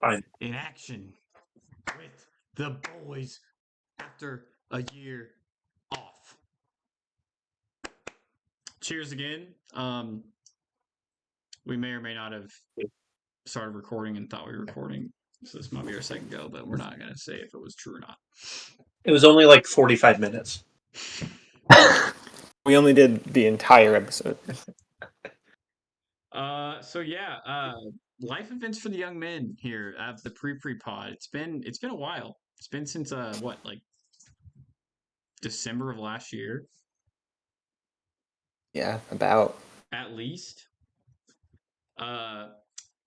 Fine. in action with the boys after a year off. Cheers again. We may or may not have started recording and thought we were recording. So this might be our second go, but we're not going to say if it was true or not. It was only like 45 minutes. We only did the entire episode. Life events for the young men here at the pre-pod. It's been a while. It's been since like December of last year. Yeah, about. At least. I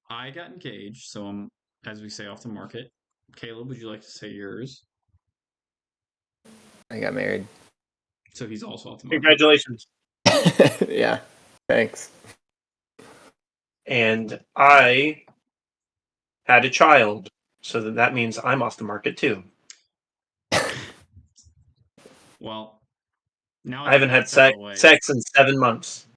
got engaged, so I'm, as we say, off the market. Caleb, would you like to say yours? I got married. So he's also off the market. Congratulations. Yeah, thanks. And I had a child, so that means I'm off the market too. Well, now I haven't had sex in 7 months.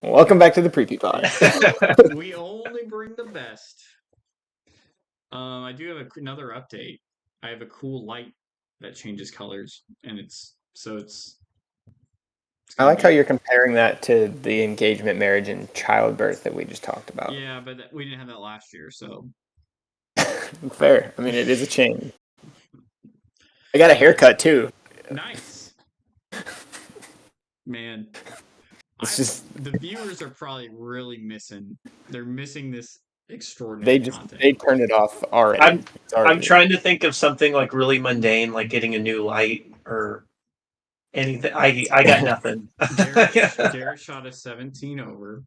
Welcome back to the pre-pod. We only bring the best. I do have another update. I have a cool light that changes colors, and it's I like how you're comparing that to the engagement, marriage, and childbirth that we just talked about. Yeah, but we didn't have that last year, so. Fair. I mean, it is a change. I got a haircut, too. Nice. Man. The viewers are probably really missing. They're missing this extraordinary content. They turned it off already. I'm trying to think of something like really mundane, like getting a new light or anything. I got nothing. Garrett shot a 17 over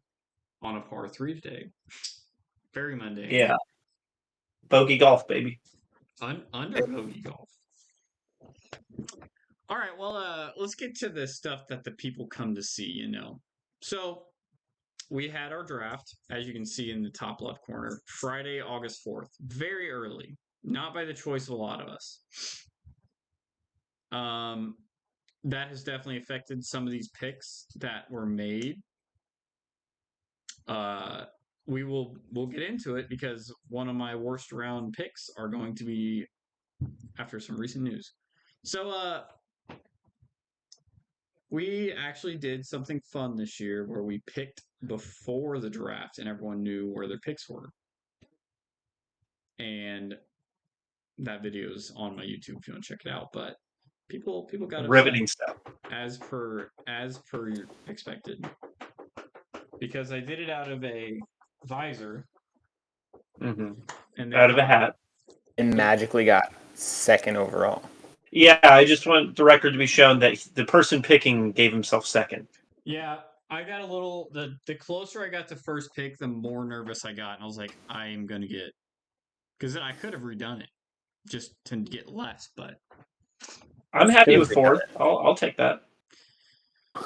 on a par 3 today. Very mundane. Yeah. Bogey golf, baby. Under bogey golf. All right, well, let's get to the stuff that the people come to see, So, we had our draft, as you can see in the top left corner, Friday, August 4th. Very early. Not by the choice of a lot of us. That has definitely affected some of these picks that were made. We'll get into it because one of my worst round picks are going to be after some recent news. So, we actually did something fun this year where we picked before the draft and everyone knew where their picks were. And that video is on my YouTube if you want to check it out. But people got riveting upset, stuff as per expected, because I did it out of a visor, and out of a hat, and magically got second overall. Yeah, I just want the record to be shown that the person picking gave himself second. Yeah, I got a little. The closer I got to first pick, the more nervous I got, and I was like, I am gonna get, because then I could have redone it just to get less, but I'm happy with fourth. I'll take that. All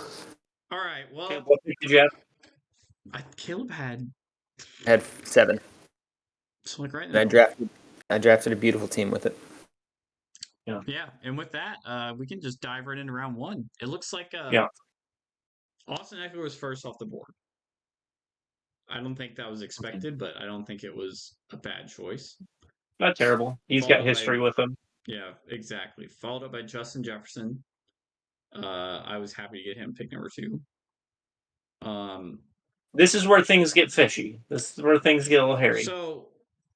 right. Well, Caleb, what pick did you have? Caleb had 7. So like right in I drafted a beautiful team with it. Yeah, and with that, we can just dive right into round 1. It looks like Austin Ekeler was first off the board. I don't think that was expected, but I don't think it was a bad choice. Not terrible. He's got history with him. Yeah, exactly. Followed up by Justin Jefferson. I was happy to get him pick number 2. This is where things get fishy. This is where things get a little hairy. So,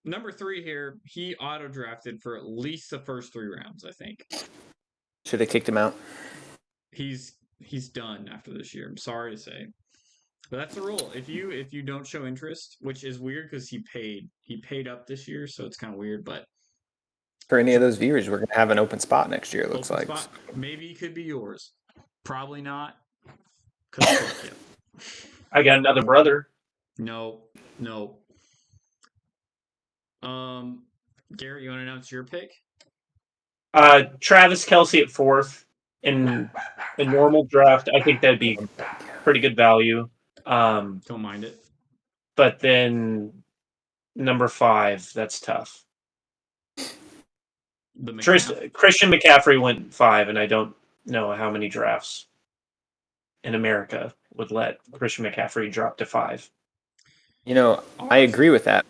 number 3 here, he auto-drafted for at least the first 3 rounds, I think. Should have kicked him out. He's done after this year. I'm sorry to say. But that's the rule. If you don't show interest, which is weird because he paid up this year, so it's kind of weird, but for any of those viewers, we're going to have an open spot next year, it looks like. Spot. Maybe it could be yours. Probably not. I got another brother. No. Garrett, you want to announce your pick? Travis Kelce at 4th. In a normal draft, I think that'd be pretty good value. Don't mind it. But then number 5, that's tough. Christian McCaffrey went 5, and I don't know how many drafts in America would let Christian McCaffrey drop to 5. I agree with that.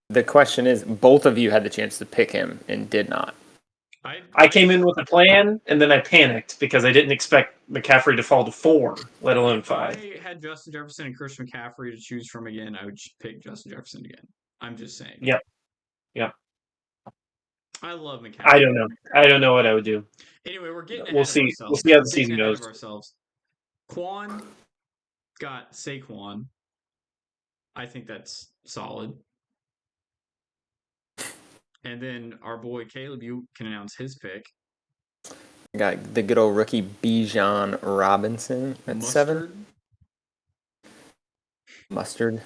The question is, both of you had the chance to pick him and did not. I came in with a plan, and then I panicked because I didn't expect McCaffrey to fall to 4, let alone 5. If I had Justin Jefferson and Christian McCaffrey to choose from again, I would pick Justin Jefferson again. I'm just saying. Yep. I love McCaffrey. I don't know. I don't know what I would do. Anyway, we're getting ahead We'll of see. ourselves. We'll see how the season goes. Quan got Saquon. I think that's solid. And then our boy Caleb, you can announce his pick. Got the good old rookie Bijan Robinson at 7. Mustard.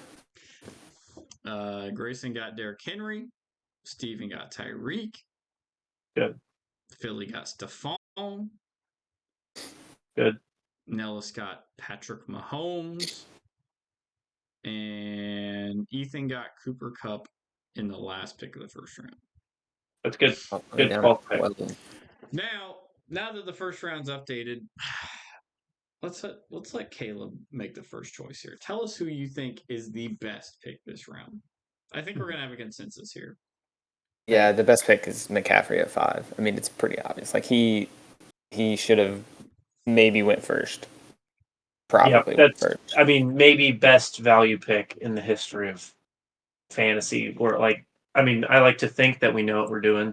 Grayson got Derrick Henry. Steven got Tyreek. Good. Philly got Stephon. Good. Nellis got Patrick Mahomes. And Ethan got Cooper Kupp in the last pick of the first round. That's good. Good call. Now that the first round's updated, let's let Caleb make the first choice here. Tell us who you think is the best pick this round. I think we're gonna have a consensus here. Yeah, the best pick is McCaffrey at 5. I mean, it's pretty obvious. Like he should have maybe went first. Probably went first. I mean, maybe best value pick in the history of fantasy. Or I like to think that we know what we're doing,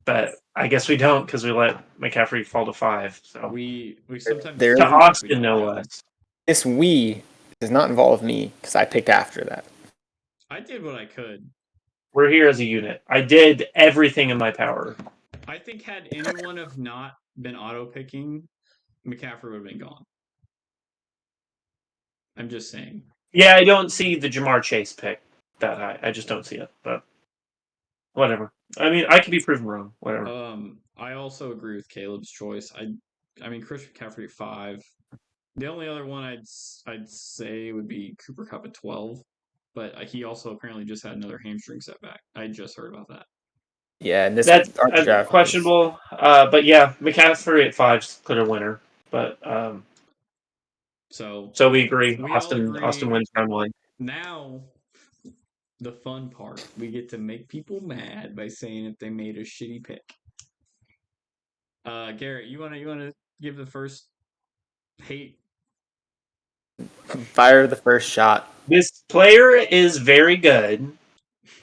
but I guess we don't because we let McCaffrey fall to 5. So we sometimes to Austin, no less. This we does not involve me because I picked after that. I did what I could. We're here as a unit. I did everything in my power. I think had anyone have not been auto picking, McCaffrey would have been gone. I'm just saying. Yeah, I don't see the Jamar Chase pick that high. I just don't see it. But whatever. I mean, I could be proven wrong. Whatever. I also agree with Caleb's choice. I mean, Christian McCaffrey at 5. The only other one I'd say would be Cooper Kupp at 12. But he also apparently just had another hamstring setback. I just heard about that. Yeah, and that's questionable. But yeah, McCaffrey at 5's clear winner. But so we agree. Austin wins round 1. Now, the fun part: we get to make people mad by saying if they made a shitty pick. Garrett, you wanna give the first hate? Fire the first shot. This player is very good,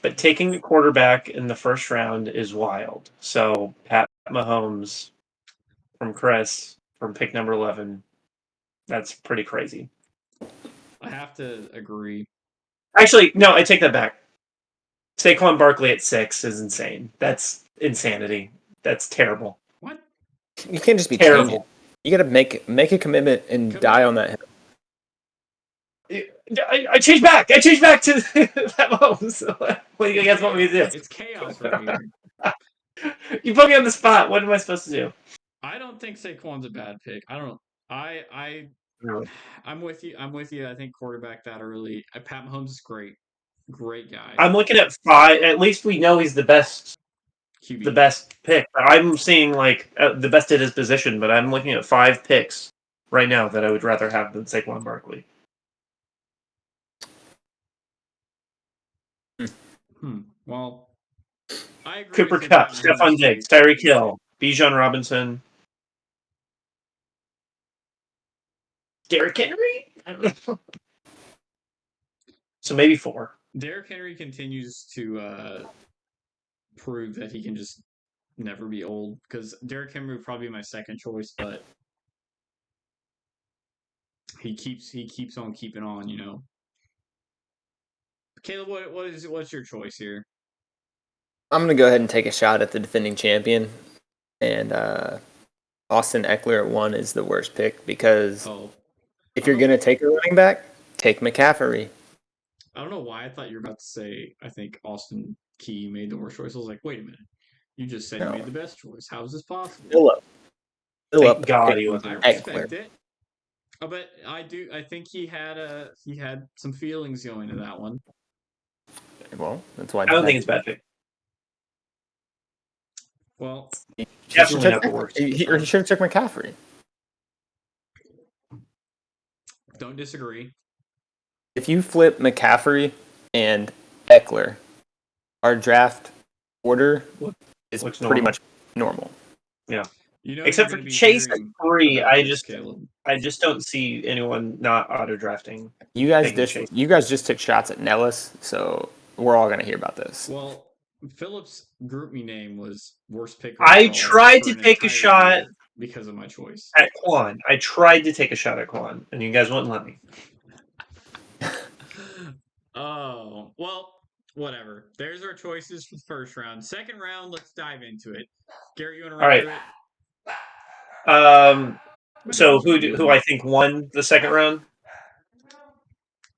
but taking the quarterback in the first round is wild. So Pat Mahomes from Chris from pick number 11. That's pretty crazy. I have to agree. Actually, no, I take that back. Saquon Barkley at 6 is insane. That's insanity. That's terrible. What? You can't just be terrible. Changing. You got to make a commitment and die on that hill. I changed back. I changed back to Pat Mahomes. What do you guys want me to do? It's chaos right here. You put me on the spot. What am I supposed to do? I don't think Saquon's a bad pick. I don't know. I'm with you. I think quarterback that early. Pat Mahomes is great guy. I'm looking at 5. At least we know he's the best QB. The best pick. I'm seeing the best at his position, but I'm looking at 5 picks right now that I would rather have than Saquon Barkley. Well, I agree. Cooper Kupp, Stephon Diggs, Tyreek Hill, Bijan Robinson, Derrick Henry. So maybe 4. Derrick Henry continues to prove that he can just never be old. Because Derrick Henry would probably be my second choice, but he keeps on keeping on. You know. Caleb, what's your choice here? I'm going to go ahead and take a shot at the defending champion. And Austin Eckler at 1 is the worst pick because if you're going to take a running back, take McCaffrey. I don't know why I thought you were about to say, I think Austin Key made the worst choice. I was like, wait a minute. You just said you made the best choice. How is this possible? Thank God he was. I respect it. But I think he had some feelings going to that one. Well, that's why I don't think it's bad pick. Well, he should have took McCaffrey. Don't disagree. If you flip McCaffrey and Eckler, our draft order is pretty much normal. Yeah. Except for Chase at 3, I just don't see anyone not auto drafting. You guys just took shots at Nellis, so we're all gonna hear about this. Well, Phillips' group me name was worst pick. I tried to take a shot because of my choice at Quan. I tried to take a shot at Quan, and you guys wouldn't let me. Oh, well, whatever. There's our choices for the first round. Second round, let's dive into it. Garrett, you want to run through it? So who I think won the second round?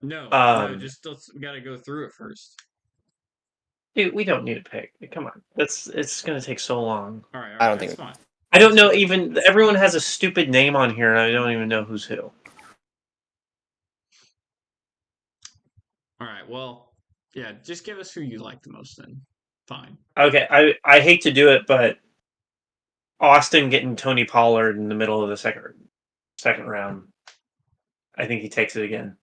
No, we got to go through it first. Dude, we don't need a pick. Come on, it's gonna take so long. All right, I don't think fine. I don't know. Even everyone has a stupid name on here, and I don't even know who's who. All right, well, yeah, just give us who you like the most then. Fine. Okay, I hate to do it, but Austin getting Tony Pollard in the middle of the second round. I think he takes it again.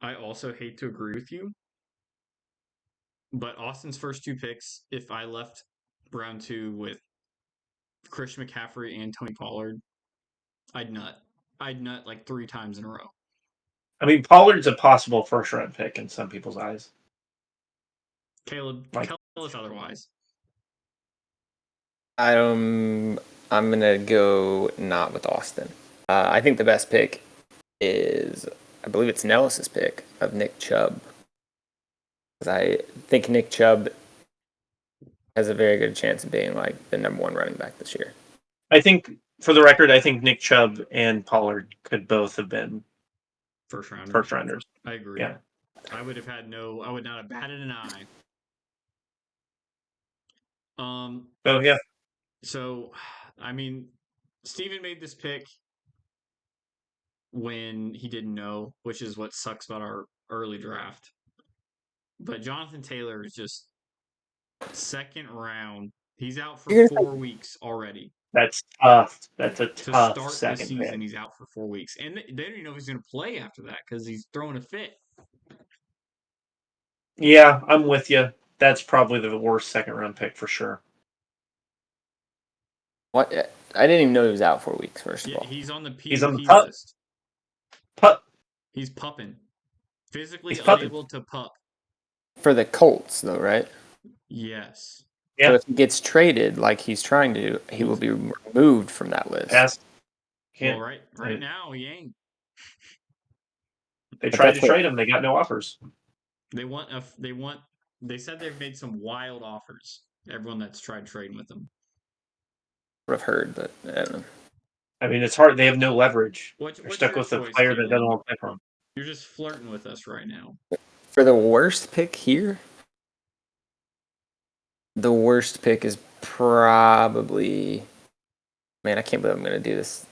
I also hate to agree with you, but Austin's first 2 picks, if I left round 2 with Christian McCaffrey and Tony Pollard, I'd nut like 3 times in a row. I mean, Pollard's a possible first-round pick in some people's eyes. Caleb, tell us otherwise. I'm gonna go not with Austin. I think the best pick is, I believe it's Nellis's pick of Nick Chubb. Because I think Nick Chubb has a very good chance of being like the number 1 running back this year. I think, for the record, I think Nick Chubb and Pollard could both have been first rounders. I agree. Yeah. I would not have batted an eye. Oh yeah. So, I mean, Steven made this pick when he didn't know, which is what sucks about our early draft. But Jonathan Taylor is just second round. He's out for 4 weeks already. That's tough. That's a tough to start second the season. pick. He's out for 4 weeks, and they don't even know if he's going to play after that because he's throwing a fit. Yeah, I'm with you. That's probably the worst second round pick for sure. What? I didn't even know he was out 4 weeks. First of all, he's on the PUP He's on the list. Pup. He's pupping. Physically unable to pup. For the Colts, though, right? Yes. Yeah. So if he gets traded like he's trying to, he will be removed from that list. Yes. Well, right now he ain't. They tried to trade him. They got no offers. They said they've made some wild offers. Everyone that's tried trading with them. I've heard, but I don't know. I mean, it's hard. They have no leverage. They're stuck with a player that doesn't want to play for them. You're just flirting with us right now. For the worst pick here, the worst pick is probably... Man, I can't believe I'm going to do this.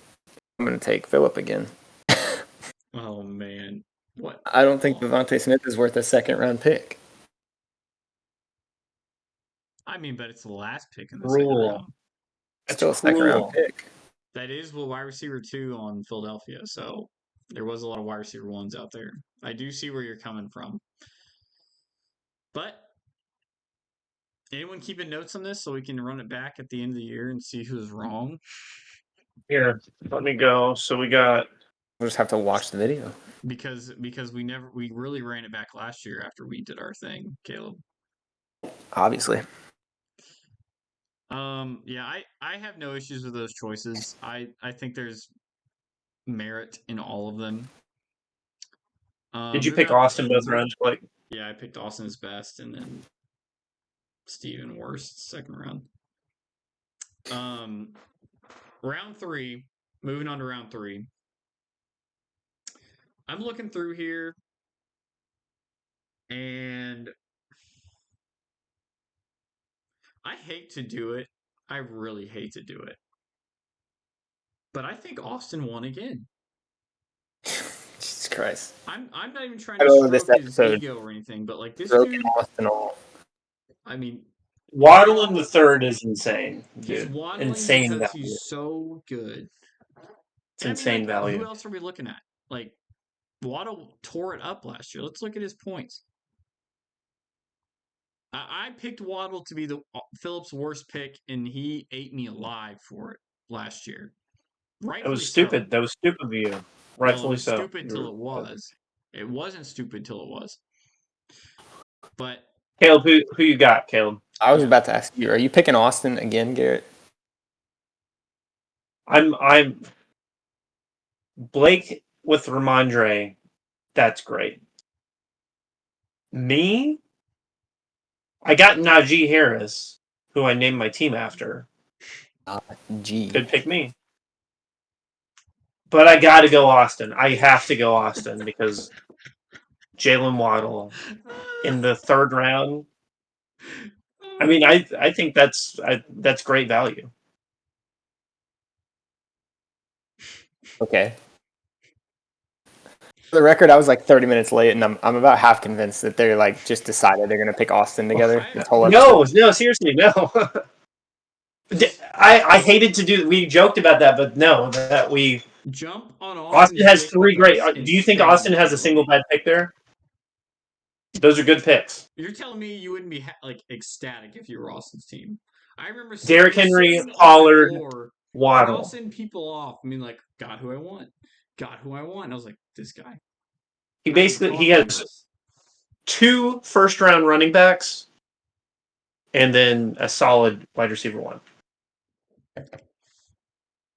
I'm going to take Phillip again. Oh, man. What? I don't think Devontae Smith is worth a second-round pick. I mean, but it's the last pick in the second round. That's still a second-round pick. That is wide receiver 2 on Philadelphia, so there was a lot of wide receiver 1s out there. I do see where you're coming from. But anyone keeping notes on this so we can run it back at the end of the year and see who's wrong? Here, let me go. So we got... We'll just have to watch the video. Because we really ran it back last year after we did our thing, Caleb. Obviously. Yeah, I have no issues with those choices. I think there's merit in all of them. Did you pick Austin both rounds, Blake? Yeah, I picked Austin as best, and then Steven worst second round. Round 3. Moving on to round 3. I'm looking through here, and I hate to do it. I really hate to do it. But I think Austin won again. Jesus Christ. I'm not even trying to stroke his ego or anything, but like this dude... Austin off. I mean... Waddle in the third is insane, dude. He's waddling insane because he's so good. insane value. Who else are we looking at? Like, Waddle tore it up last year. Let's look at his points. I picked Waddle to be the Phillips' worst pick, and he ate me alive for it last year. That was stupid. So. That was stupid of you. Rightfully so. Stupid till it was. It wasn't stupid till it was. But Caleb, who you got, Caleb? I was about to ask you. Are you picking Austin again, Garrett? I'm Blake with Ramondre. That's great. Me, I got Najee Harris, who I named my team after. Could pick me. But I got to go Austin. I have to go Austin because Jalen Waddle in the third round. I mean, I think that's great value. Okay. For the record, I was like 30 minutes late, and I'm about half convinced that they're like just decided they're going to pick Austin together. This whole no, seriously, no. I hated to do. We joked about that, but no, that we jump on Austin has 3 great. Do you think Austin has a single bad pick there? Those are good picks. You're telling me you wouldn't be ecstatic if you were Austin's team? I remember Derrick Henry, Pollard, Waddle. Crossing people off. I mean, like, got who I want. And I was like, this guy. He has 2 first-round running backs, and then a solid wide receiver 1.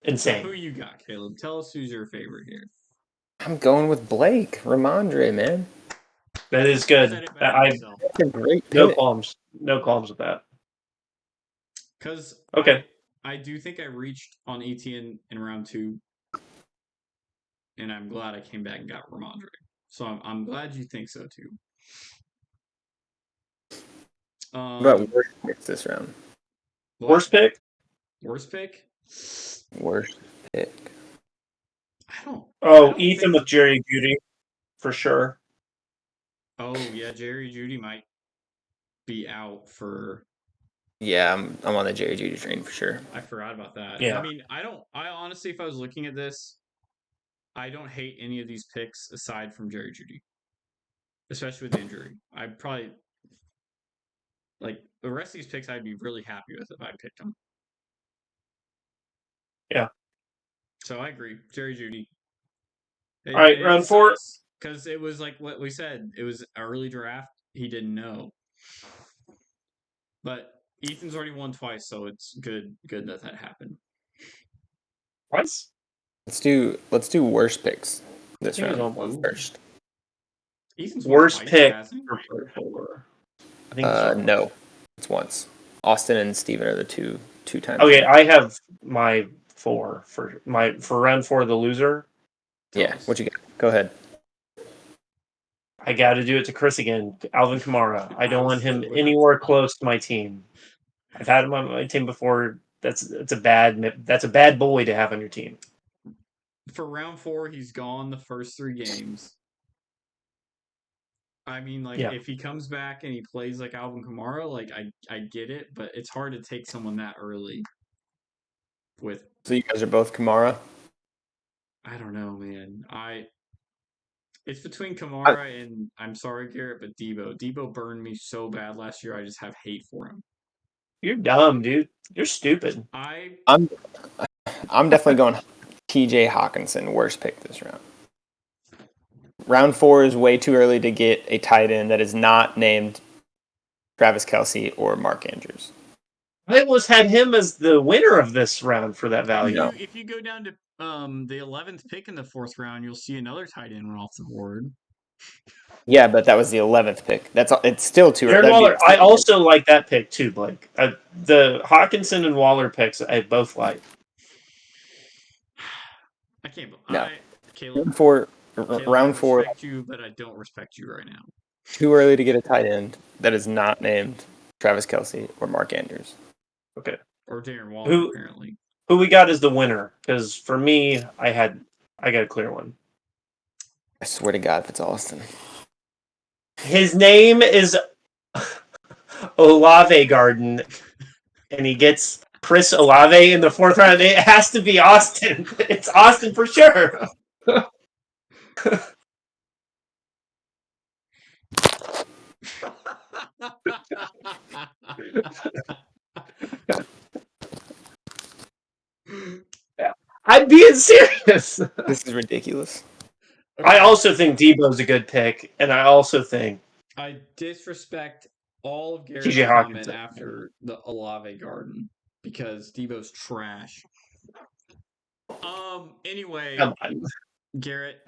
Insane. So who you got, Caleb? Tell us who's your favorite here. I'm going with Blake Ramondre, man. That is good. That's a great pick. No qualms with that. Because okay, I do think I reached on ETN in round 2, and I'm glad I came back and got Ramondre. So I'm glad you think so too. What about worst picks this round? Worst pick? Worst pick? Worst pick. I don't Ethan with Jerry Jeudy, for sure. Oh yeah, Jerry Jeudy might be out for. Yeah, I'm on the Jerry Jeudy train for sure. I forgot about that. Yeah. I mean, I honestly, if I was looking at this, I don't hate any of these picks aside from Jerry Jeudy, especially with the injury. I'd probably like the rest of these picks. I'd be really happy with if I picked them. Yeah. So I agree, Jerry Jeudy. All right, round 4. Because it was like what we said. It was early draft. He didn't know. But Ethan's already won twice, so it's good that happened. Twice? Let's do worst picks this round first. Ethan's worst twice, pick for I think no. It's once. Austin and Steven are the two times. Okay, I have my 4 for round 4 the loser. Yeah, what you got? Go ahead. I got to do it to Chris again. Alvin Kamara. I don't want him anywhere close to my team. I've had him on my team before. That's a bad boy to have on your team. For round 4, he's gone the first 3 games. I mean, like, if he comes back and he plays like Alvin Kamara, like, I get it, but it's hard to take someone that early. So you guys are both Kamara? I don't know, man. It's between Kamara and, I'm sorry, Garrett, but Debo. Debo burned me so bad last year, I just have hate for him. You're dumb, dude. You're stupid. I'm definitely going TJ Hawkinson, worst pick this round. Round 4 is way too early to get a tight end that is not named Travis Kelce or Mark Andrews. I almost had him as the winner of this round for that value. If you go down to the 11th pick in the 4th round, you'll see another tight end run off the board. Yeah, but that was the 11th pick. It's still too early. Waller, I also like that pick too, Blake. The Hawkinson and Waller picks I both like. I can't. Caleb, round 4. I respect you, but I don't respect you right now. Too early to get a tight end that is not named Travis Kelce or Mark Andrews. Okay. Or Darren Waller, apparently. Who we got as the winner? Because for me, I got a clear one. I swear to God, if it's Austin. His name is Olave Garden, and he gets Chris Olave in the 4th round. It has to be Austin. It's Austin for sure. I'm being serious. This is ridiculous. Okay. I also think Debo's a good pick, and I also think I disrespect all of Garrett's comment after the Olave Garden because Debo's trash. Anyway, Garrett,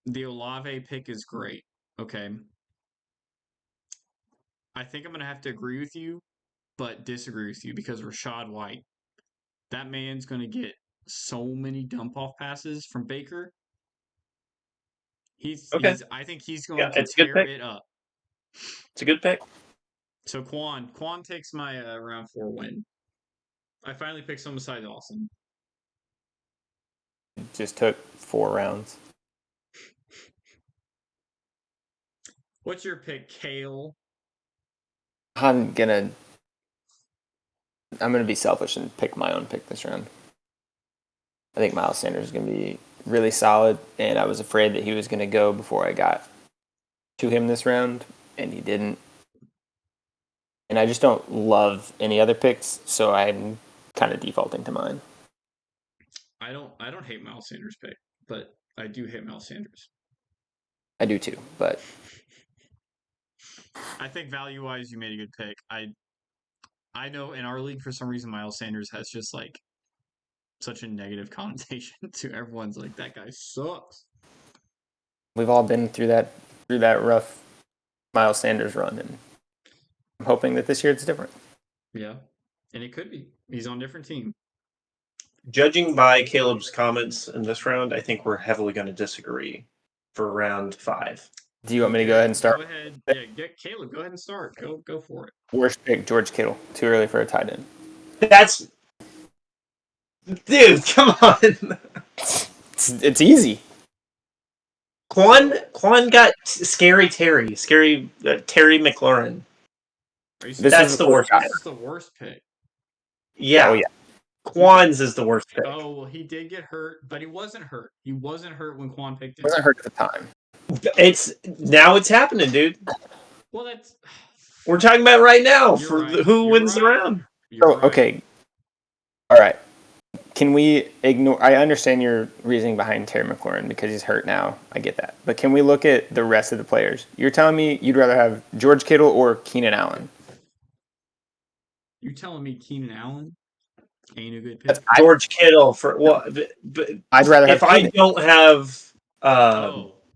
the Olave pick is great. Okay. I think I'm going to have to agree with you, but disagree with you because Rachaad White, that man's going to get so many dump off passes from Baker. I think he's going to tear it up. It's a good pick. So Quan takes my round 4 win. I finally picked someone besides Austin. It just took 4 rounds. What's your pick, Kale? I'm gonna be selfish and pick my own pick this round. I think Miles Sanders is gonna be really solid, and I was afraid that he was gonna go before I got to him this round, and he didn't. And I just don't love any other picks, so I'm kind of defaulting to mine. I don't hate Miles Sanders' pick, but I do hate Miles Sanders. I do too, but I think value-wise, you made a good pick. I know in our league, for some reason, Miles Sanders has just like such a negative connotation to everyone's like, that guy sucks. We've all been through that rough Miles Sanders run, and I'm hoping that this year it's different. Yeah, and it could be. He's on a different team. Judging by Caleb's comments in this round, I think we're heavily going to disagree for round 5. Do you want me to go ahead and start? Go ahead. Yeah, get Caleb. Go ahead and start. Go for it. Worst pick, George Kittle. Too early for a tight end. Dude, come on. It's easy. Quan got Scary Terry McLaurin. That's the worst. This is the worst pick. Yeah. Oh, yeah. Quan's is the worst pick. Oh, well, he did get hurt, but he wasn't hurt. He wasn't hurt when Quan picked him. He wasn't hurt at the time. It's happening, dude. Well, we're talking about right now for who wins the round. Okay. All right. Can we ignore? I understand your reasoning behind Terry McLaurin because he's hurt now. I get that. But can we look at the rest of the players? You're telling me you'd rather have George Kittle or Keenan Allen? You're telling me Keenan Allen ain't a good pick? George Kittle for what? But I'd rather have. If I don't have.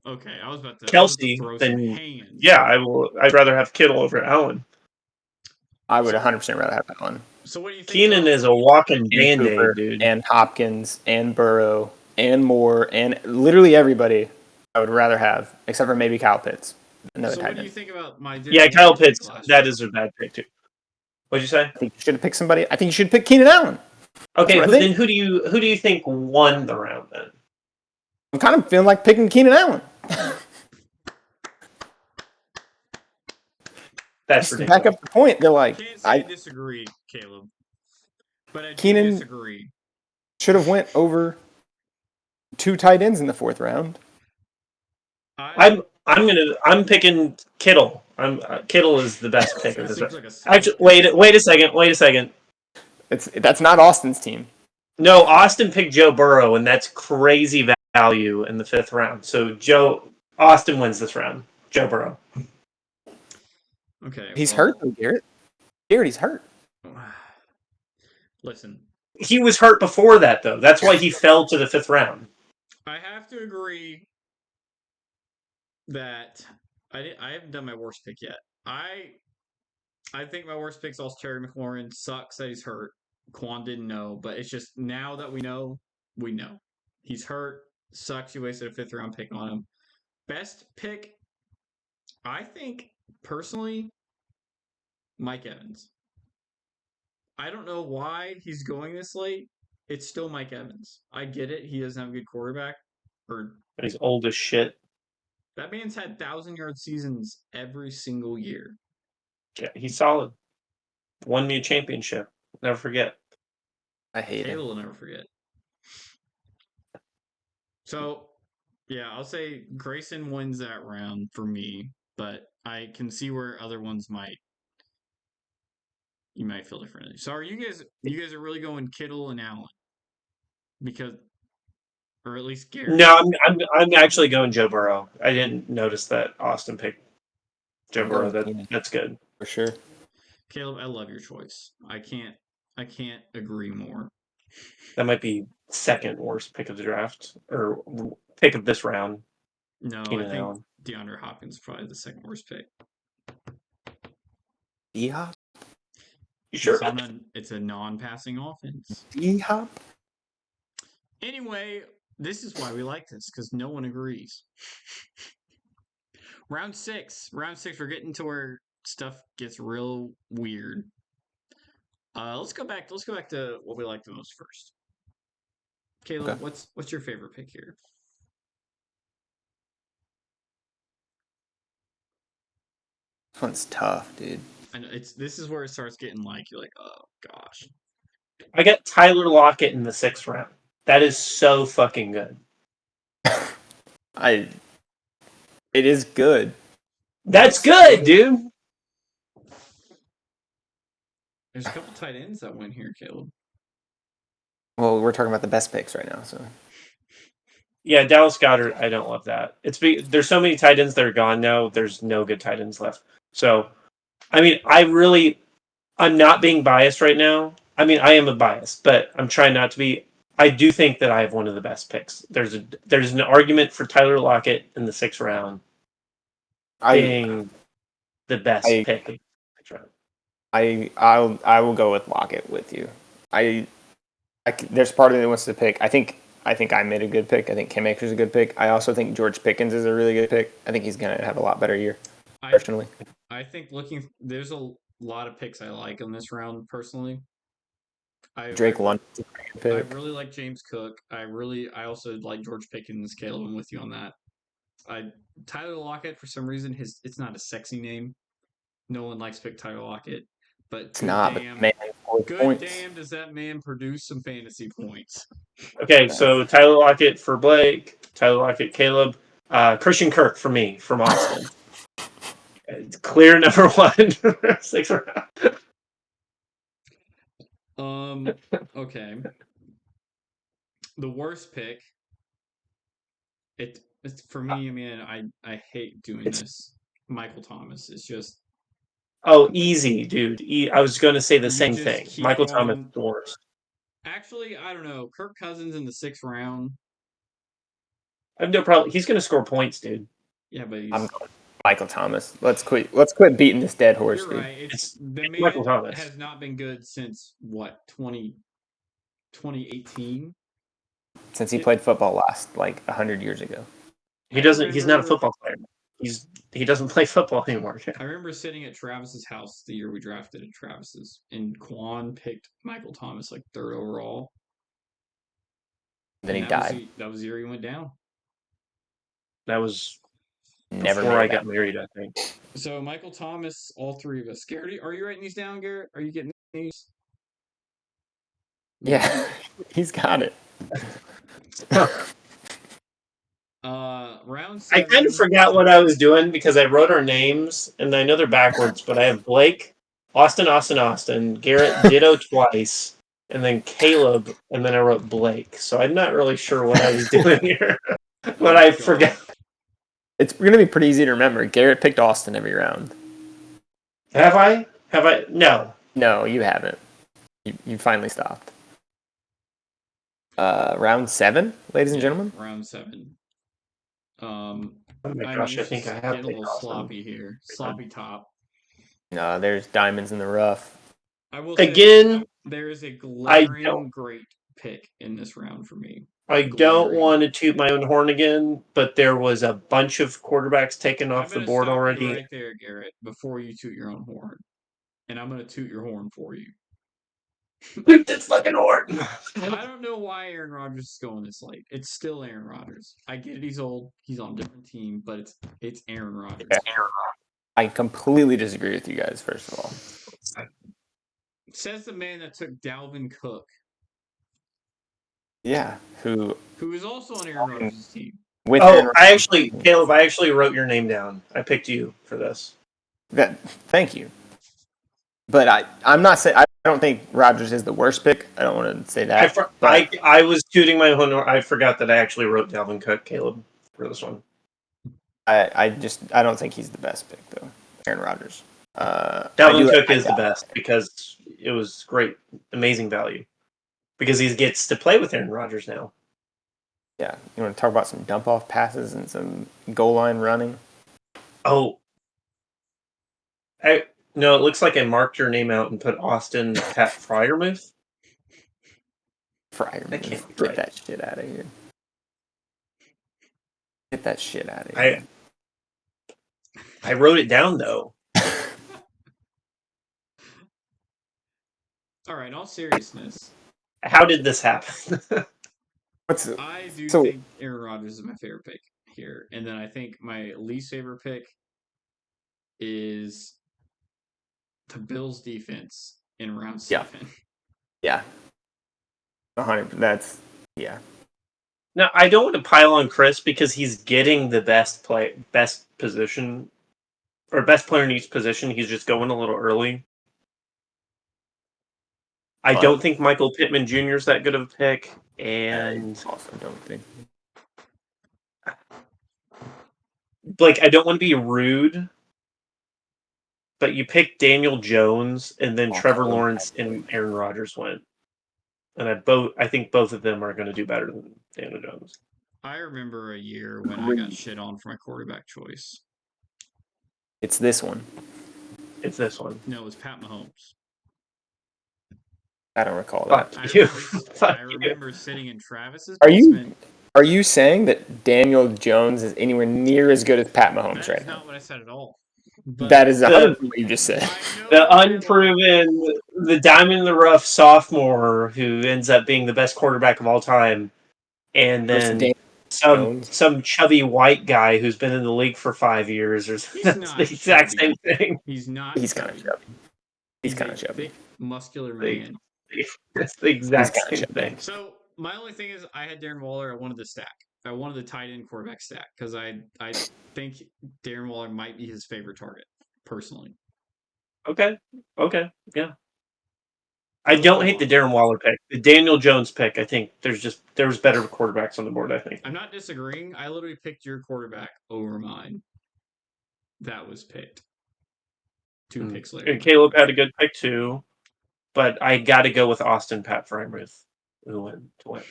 Okay. I was about to Kelsey, then yeah, I will. I'd rather have Kittle over Allen. I would 100% rather have Allen. So what do you think? Keenan is a walking Band-Aid, dude. And Hopkins and Burrow and Moore and literally everybody I would rather have, except for maybe Kyle Pitts. Another what do you think about my? Yeah, Kyle Pitts. That is a bad pick too. What'd you say? I think you should have picked somebody. I think you should pick Keenan Allen. Okay, then who do you think won the round then? I'm kind of feeling like picking Keenan Allen. That's ridiculous. Back up the point. They're like, I disagree, Caleb. But I Keenan disagree. Should have went over 2 tight ends in the 4th round. I'm picking Kittle. Kittle is the best pick of this round. Actually, wait a second. That's not Austin's team. No, Austin picked Joe Burrow, and that's crazy value in the 5th round. So Austin wins this round. Joe Burrow. Okay. He's hurt, though, Garrett. He's hurt. Listen. He was hurt before that, though. That's why he fell to the 5th round. I have to agree that I haven't done my worst pick yet. I think my worst pick is also Terry McLaurin. Sucks that he's hurt. Quan didn't know, but it's just now that we know. He's hurt. Sucks you wasted a 5th round pick on him. Best pick, I think, personally, Mike Evans. I don't know why he's going this late. It's still Mike Evans. I get it. He doesn't have a good quarterback. He's old as shit. That man's had 1,000-yard seasons every single year. Yeah, he's solid. Won me a championship. Never forget. I hate Caleb it. will never forget. So, yeah, I'll say Grayson wins that round for me, but I can see where other ones you might feel differently. So, are you guys are really going Kittle and Allen? Because, or at least Garrett. No, I'm actually going Joe Burrow. I didn't notice that Austin picked Joe Burrow. That's good. For sure. Caleb, I love your choice. I can't agree more. That might be second worst pick of the draft or pick of this round. No, Keenan I think Allen. DeAndre Hopkins is probably the second worst pick. D-Hop? You sure? It's a non-passing offense. D-Hop? Anyway, this is why we like this, because no one agrees. Round six, we're getting to where stuff gets real weird. Let's go back to what we like the most first. Caleb, Okay. what's your favorite pick here? This one's tough, dude. And this is where it starts getting like, you're like, oh gosh. I got Tyler Lockett in the 6th round. That is so fucking good. It is good. That's good, dude. There's a couple tight ends that went here, Caleb. Well, we're talking about the best picks right now, so. Yeah, Dallas Goedert, I don't love that. There's so many tight ends that are gone now. There's no good tight ends left. So, I mean, I'm not being biased right now. I mean, I am a bias, but I'm trying not to be. I do think that I have one of the best picks. There's an argument for Tyler Lockett in the 6th round being the best pick in the 6th round. I will go with Lockett with you. There's part of me that wants to pick. I think I made a good pick. I think Cam Akers is a good pick. I also think George Pickens is a really good pick. I think he's gonna have a lot better year. Personally, I think there's a lot of picks I like in this round. Personally, Drake London. I really like James Cook. I also like George Pickens. Caleb, I'm with you on that. Tyler Lockett, for some reason, it's not a sexy name. No one likes to pick Tyler Lockett, but it's not. Damn, but man, damn, does that man produce some fantasy points? Okay, so Tyler Lockett for Blake, Tyler Lockett, Caleb, Christian Kirk for me from Austin. Clear number 1, 6th round. Okay. The worst pick. It's for me. I mean, I hate doing this. Michael Thomas is just. Oh, easy, dude. I was going to say the same thing. Michael Thomas is the worst. Actually, I don't know. Kirk Cousins in the 6th round. I have no problem. He's going to score points, dude. Yeah, but I'm going Michael Thomas. Let's quit beating this dead horse, You're dude. Right. The man Michael Thomas has not been good since what 2018. Since he played football last 100 years ago. He's not a football player. He doesn't play football anymore. I remember sitting at Travis's house the year we drafted at Travis's, and Quan picked Michael Thomas 3rd overall. Then he died. That was the year he went down. That was before I got married, I think. So Michael Thomas, all three of us. Garrett, are you writing these down, Garrett? Are you getting these? Yeah, he's got it. Round 7. I kind of forgot what I was doing because I wrote our names, and I know they're backwards, but I have Blake, Austin, Garrett, ditto twice, and then Caleb, and then I wrote Blake. So I'm not really sure what I was doing here, but I forgot. It's going to be pretty easy to remember. Garrett picked Austin every round. Have I? No. No, you haven't. You finally stopped. Round 7, ladies and gentlemen. Round 7. Oh my gosh, I think I have getting a little sloppy here. Sloppy top. No, there's diamonds in the rough. I will say again. There is a glaring great pick in this round for me. I don't want to toot my own horn again, but there was a bunch of quarterbacks taken off the board already. Right there, Garrett, before you toot your own horn, and I'm going to toot your horn for you. Toot this fucking horn. I don't know why Aaron Rodgers is going this late. It's still Aaron Rodgers. I get it. He's old. He's on a different team, but it's Aaron Rodgers. I completely disagree with you guys. First of all, Says the man that took Dalvin Cook. Yeah, who is also on Aaron Rodgers' team. Caleb, I actually wrote your name down. I picked you for this. Thank you. But I'm not saying I don't think Rodgers is the worst pick. I don't want to say that. I was tooting my own. I forgot that I actually wrote Dalvin Cook, Caleb, for this one. I don't think he's the best pick though. Aaron Rodgers. Dalvin Cook is the best because it was great, amazing value. Because he gets to play with Aaron Rodgers now. Yeah, you want to talk about some dump off passes and some goal line running? Oh, no, it looks like I marked your name out and put Austin Pat Freiermuth. Freiermuth, get that shit out of here. Get that shit out of here. I wrote it down though. All right, in all seriousness. How did this happen? I do think Aaron Rodgers is my favorite pick here. And then I think my least favorite pick is the Bills defense in round 7. Yeah. 100%. Now, I don't want to pile on Chris because he's getting the best position, or best player in each position. He's just going a little early. I don't think Michael Pittman Jr. is that good of a pick, and I also don't think. Like, I don't want to be rude, but you picked Daniel Jones, and then Trevor Lawrence and Aaron Rodgers went, and I think both of them are going to do better than Daniel Jones. I remember a year when I got shit on for my quarterback choice. It's this one. No, it was Pat Mahomes. I don't recall that. I remember sitting in Travis's basement. Are you saying that Daniel Jones is anywhere near as good as Pat Mahomes right now? That's not what I said at all. But that is 100% what you just said. The unproven, the diamond in the rough sophomore who ends up being the best quarterback of all time, and then some chubby white guy who's been in the league for 5 years, or that's the exact same thing. He's not. He's kind of chubby. He's kind of chubby. Big, muscular man. That's the exact same thing. So my only thing is, I had Darren Waller. I wanted the stack. I wanted the tight end quarterback stack because I think Darren Waller might be his favorite target personally. Okay, yeah. I don't hate the Darren Waller pick. The Daniel Jones pick, I think there was better quarterbacks on the board, I think. I'm not disagreeing. I literally picked your quarterback over mine. That was picked. 2 picks later. And Caleb had a good pick too, but I got to go with Austin Pat Freiermuth, who went to win.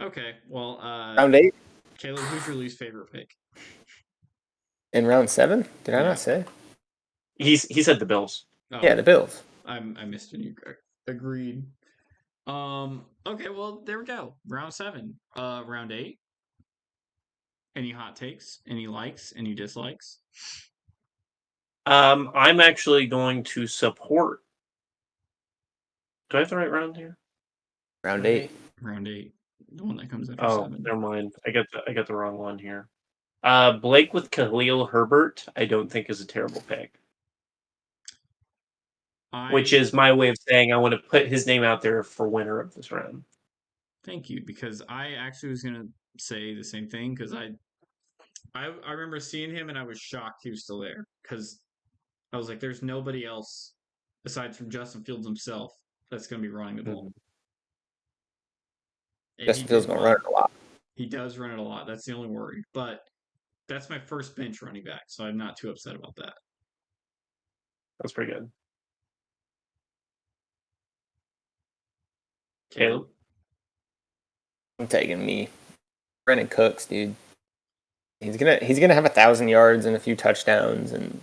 Okay, well, round 8. Caleb, who's your least favorite pick? In round 7? Did I not say? He said the Bills. Oh, yeah, the Bills. I missed when you agreed. Okay, well, there we go. Round 7. Round 8. Any hot takes? Any likes? Any dislikes? I'm actually going to support. Do I have the right round here? Round 8. Round 8. The one that comes after 7. Never mind. I got the wrong one here. Blake with Khalil Herbert, I don't think is a terrible pick. Which is my way of saying I want to put his name out there for winner of this round. Thank you, because I actually was going to say the same thing, because I remember seeing him and I was shocked he was still there, because I was like, there's nobody else aside from Justin Fields himself that's going to be running the ball. Justin Fields going to run it a lot. He does run it a lot. That's the only worry. But that's my first bench running back, so I'm not too upset about that. That's pretty good. Caleb? I'm taking me. Brandon Cooks, dude. He's gonna have 1,000 yards and a few touchdowns and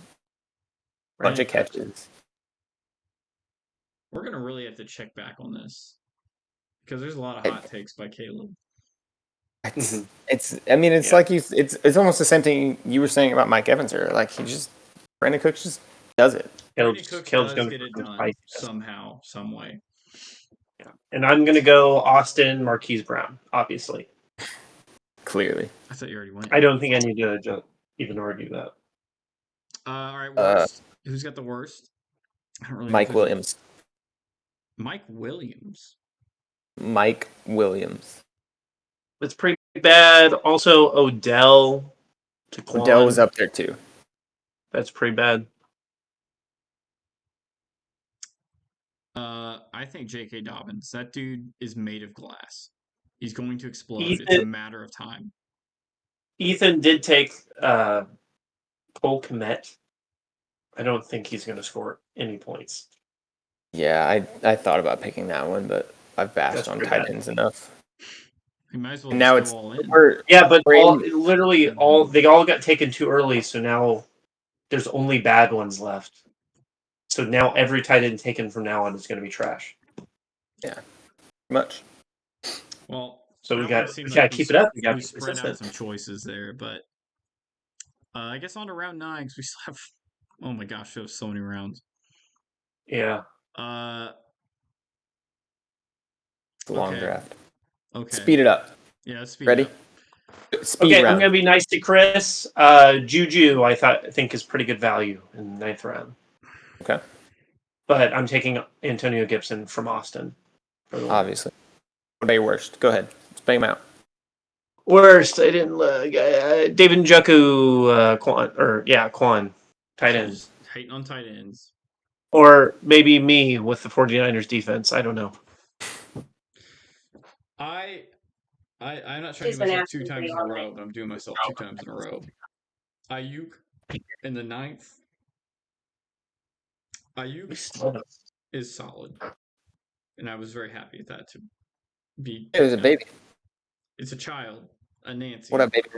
a bunch of catches. We're gonna really have to check back on this because there's a lot of hot takes by Caleb. It's like it's almost the same thing you were saying about Mike Evans earlier. Like Brandon Cooks just does it. Brandon Cooks does get it done somehow, some way. Yeah, and I'm gonna go Austin Marquise Brown, obviously. Clearly, I thought you already went. I don't think I need to even argue that. All right, worst. Who's got the worst? Mike Williams. Mike Williams. Mike Williams. It's pretty bad. Also, Odell to Kwon. Odell was up there too. That's pretty bad. I think J.K. Dobbins. That dude is made of glass. He's going to explode. It's a matter of time. Ethan did take Cole Kmet. I don't think he's going to score any points. Yeah, I thought about picking that one, but I've bashed on tight ends enough. You might as well. And now it's all in. But they all got taken too early, so now there's only bad ones left. So now every tight end taken from now on is going to be trash. Yeah, much. Well, so we got to keep it up. We got to spread out some choices there, but I guess on to round 9 because we still have. Oh my gosh, there's so many rounds. Yeah. It's a long draft. Okay. Speed it up. Yeah, speed Ready? it up. Speed round. I'm going to be nice to Chris. Juju, I think is pretty good value in the 9th round. Okay. But I'm taking Antonio Gibson from Austin. Obviously. What about your worst? Go ahead. Let's bang them out. Worst, I didn't look. David Njoku, Kwon. Tight ends. Hating on tight ends. Or maybe me with the 49ers defense. I don't know. I'm not trying to do myself 2 times in a row, but I'm doing myself 2 times in a row. Ayuk in the 9th. Ayuk is solid. And I was very happy with that to be. It was a baby. It's a child, a Nancy. What up, baby?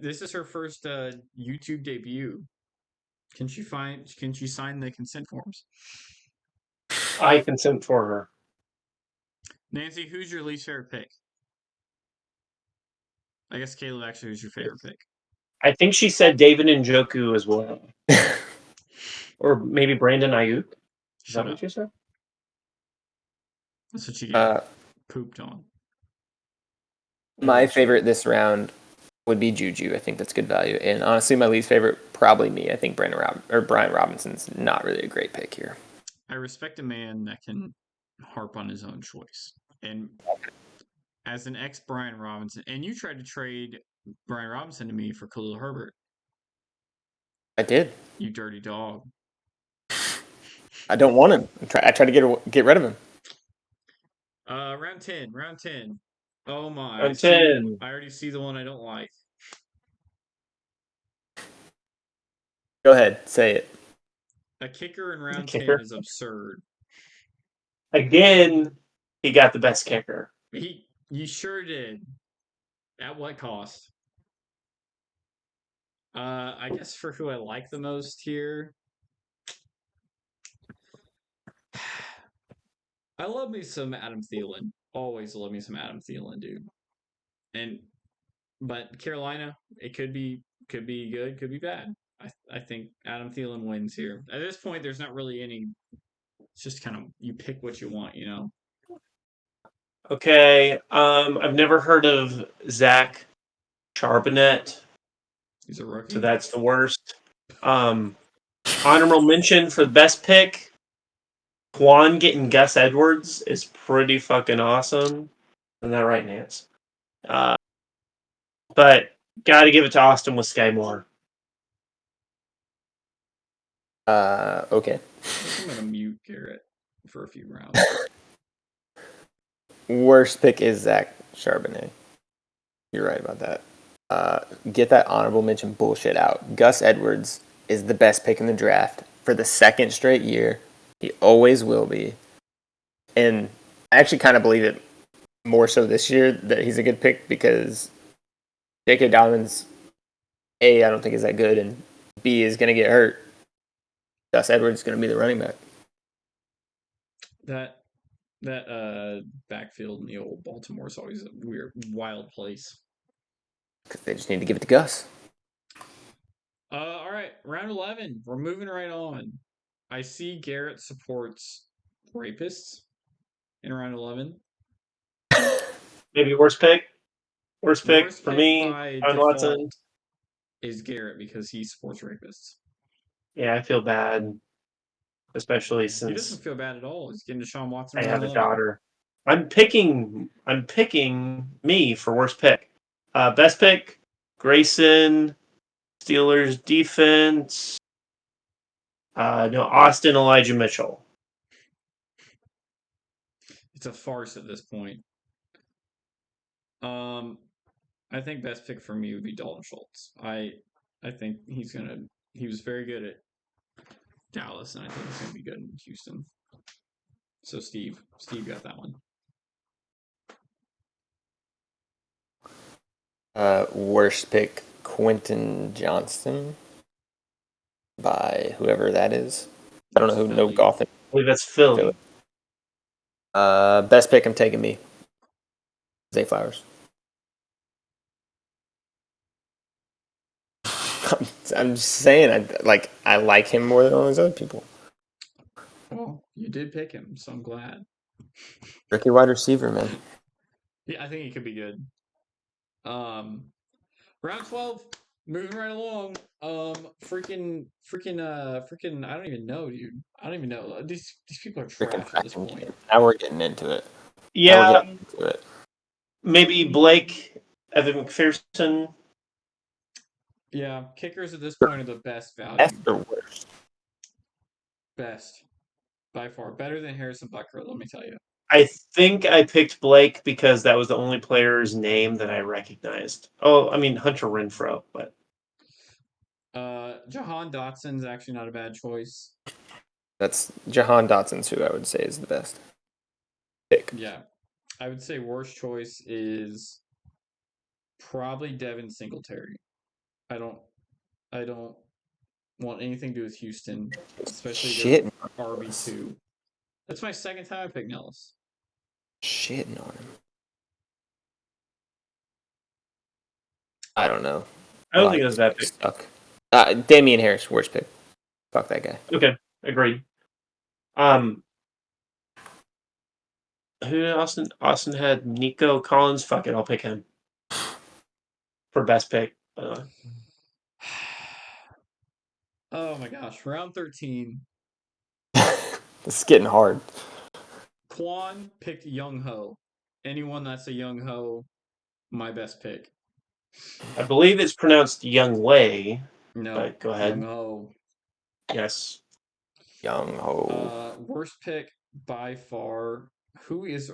This is her first YouTube debut. Can she sign the consent forms? I consent for her. Nancy, who's your least favorite pick? I guess Caleb actually is your favorite pick. I think she said David Njoku as well. Or maybe Brandon Ayuk. Is that what you said? That's what you get pooped on. My favorite this round would be Juju. I think that's good value. And honestly, my least favorite, probably me. I think Brian Robinson's not really a great pick here. I respect a man that can harp on his own choice. And as an ex-Brian Robinson, and you tried to trade Brian Robinson to me for Khalil Herbert. I did. You dirty dog. I don't want him. I tried to get rid of him. Round 10. Oh my. Round 10. I already see the one I don't like. Go ahead. Say it. A kicker in round 10 is absurd. Again, he got the best kicker. You sure did. At what cost? I guess for who I like the most here. I love me some Adam Thielen. Always love me some Adam Thielen, dude. But Carolina, it could be good, could be bad. I think Adam Thielen wins here. At this point, there's not really any. It's just kind of you pick what you want, you know. Okay, I've never heard of Zach Charbonnet. He's a rookie. So that's the worst. Honorable mention for the best pick. Kwon getting Gus Edwards is pretty fucking awesome. Isn't that right, Nance? But got to give it to Austin with Sky Moore. Okay. I'm going to mute Garrett for a few rounds. Worst pick is Zach Charbonnet. You're right about that. Get that honorable mention bullshit out. Gus Edwards is the best pick in the draft for the 2nd straight year. He always will be. And I actually kind of believe it more so this year that he's a good pick because J.K. Dobbins, A, I don't think is that good, and B, is going to get hurt. Gus Edwards is going to be the running back. That backfield in the old Baltimore is always a weird, wild place. Because they just need to give it to Gus. All right, round 11. We're moving right on. I see Garrett supports rapists in round 11. Maybe worst pick? Worst pick for me, John Watson. Is Garrett because he supports rapists. Yeah, I feel bad. especially He since doesn't feel bad at all. He's getting Deshaun Watson. I right have a along. daughter. I'm picking me for worst pick. Best pick, Grayson, Steelers defense. No, Austin Elijah Mitchell. It's a farce at this point. I think best pick for me would be Dalton Schultz. I think he was very good at Dallas, and I think he's gonna be good in Houston. So Steve got that one. Worst pick, Quentin Johnston by whoever that is. I don't know who. No golf. I believe that's Philly. Best pick, I'm taking me. Zay Flowers. I'm just saying, I like him more than all those other people. Well, you did pick him, so I'm glad. Rookie wide receiver, man. Yeah, I think he could be good. Round 12, moving right along. Freaking, I don't even know, dude. I don't even know. These people are trash at this point. Now we're getting into it. Yeah. Maybe Blake, Evan McPherson. Yeah, kickers at this point are the best value. Best or worst? Best. By far. Better than Harrison Butker, let me tell you. I think I picked Blake because that was the only player's name that I recognized. Oh, I mean Hunter Renfrow, but Jahan Dotson's actually not a bad choice. That's Jahan Dotson's who I would say is the best pick. Yeah. I would say worst choice is probably Devin Singletary. I don't want anything to do with Houston, especially RB2. That's my second time I picked Nellis. Shitting on him. I don't know. I don't think it was that pick. Stuck. Damian Harris, worst pick. Fuck that guy. Okay, agreed. Who did Austin? Austin had Nico Collins. Fuck it, I'll pick him for best pick. By the way. Oh my gosh, round 13. This is getting hard. Quan picked Young Ho. Anyone that's a Young Ho, my best pick. I believe it's pronounced Young Wei. No, but go ahead. Young Ho. Yes. Young Ho. Worst pick by far. Who's